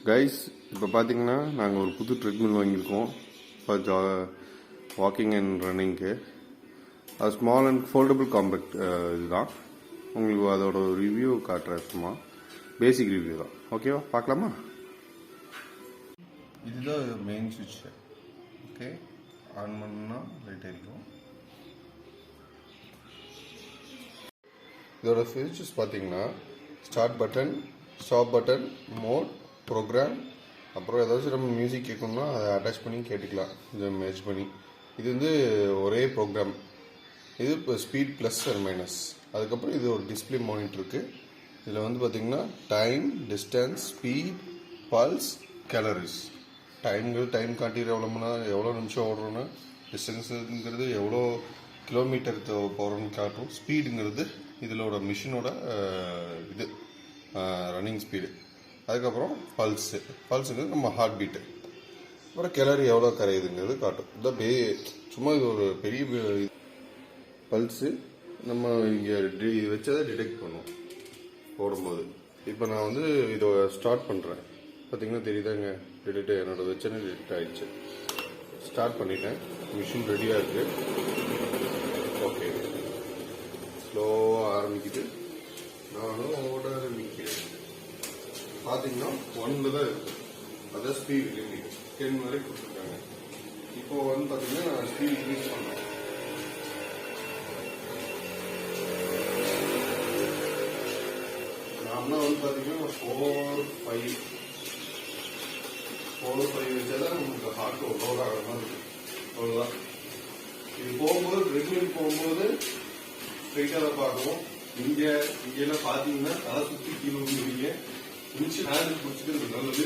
Guys, இப்போ பார்த்தீங்கன்னா நாங்கள் ஒரு புது ட்ரெட்மில் வாங்கியிருக்கோம் ஃபார் வாக்கிங் அண்ட் ரன்னிங்க்கு. அது ஸ்மால் அண்ட் ஃபோல்டபுள் காம்பேக்ட் இதுதான். உங்களுக்கு அதோட ரிவ்யூ காட்டுறேன், சும்மா பேசிக் ரிவ்யூ தான். ஓகேவா, பார்க்கலாமா? இதுதான் மெயின் சுவிட்ச். ஓகே, ஆன் பண்ணால் லைட் எரிக்கும். இதோட ஃபீச்சர்ஸ் பார்த்தீங்கன்னா start button, stop button, mode, programme, அப்புறம் ஏதாச்சும் நம்ம மியூசிக் கேட்கணும்னா அதை அட்டாச் பண்ணி கேட்டுக்கலாம், இதை மேட்ச் பண்ணி. இது வந்து ஒரே ப்ரோக்ராம். இது இப்போ ஸ்பீட் ப்ளஸ் அண்ட் மைனஸ். அதுக்கப்புறம் இது ஒரு டிஸ்பிளே மானிட்டர் இருக்குது. இதில் வந்து பார்த்திங்கன்னா time, distance, speed, pulse, calories. Time காட்டிடுற எவ்வளோ நிமிஷம் ஓடுறோன்னு, டிஸ்டன்ஸுங்கிறது எவ்வளோ கிலோமீட்டர் போகிறோன்னு காட்டும், ஸ்பீடுங்கிறது இதிலோட மிஷினோட இது ரன்னிங் ஸ்பீடு. அதுக்கப்புறம் பல்ஸுங்கிறது நம்ம ஹார்ட் பீட்டு. அப்புறம் கேலரி எவ்வளோ கரையுதுங்கிறது காட்டும். இதான் சும்மா இது ஒரு பெரிய பல்ஸு. நம்ம இங்கே வச்சதை டிடெக்ட் பண்ணும் போடும்போது. இப்போ நான் வந்து இதை ஸ்டார்ட் பண்ணுறேன். பார்த்தீங்கன்னா தெரியுதாங்க, டிடெக்ட் என்னோட வச்சனே டிடெக்ட் ஆகிடுச்சு. ஸ்டார்ட் பண்ணிட்டேன், மிஷின் ரெடியாக இருக்குது. ஓகே, ஸ்லோவாக ஆரம்பிக்குது. நானும் ஓட ஆரம்பிக்கிறேன். பார்த்தீங்கன்னா 1 தான் இருக்குது. அதான் ஸ்பீட் லிமிட் 10 வரை கொடுத்துருக்காங்க. இப்போ வந்து பார்த்தீங்கன்னா நான் ஸ்பீட் இன்க்ரீஸ் பண்ணேன். நாம வந்து பார்த்தீங்கன்னா 4-5 வச்சாதான் நமக்கு ஹார்ட் லோட் ஆகிற மாதிரி இருக்கு. அவ்வளோதான். இது போகும்போது ட்ரெட்மில் போகும்போது ஸ்ட்ரைட்டாக தான் பார்க்கணும். இங்கெல்லாம் பார்த்தீங்கன்னா தலை சுற்றி கீழே விழுந்துருவீங்க. முடிச்சு ஹேண்டில் பிடிச்சிக்கிறது நல்லது.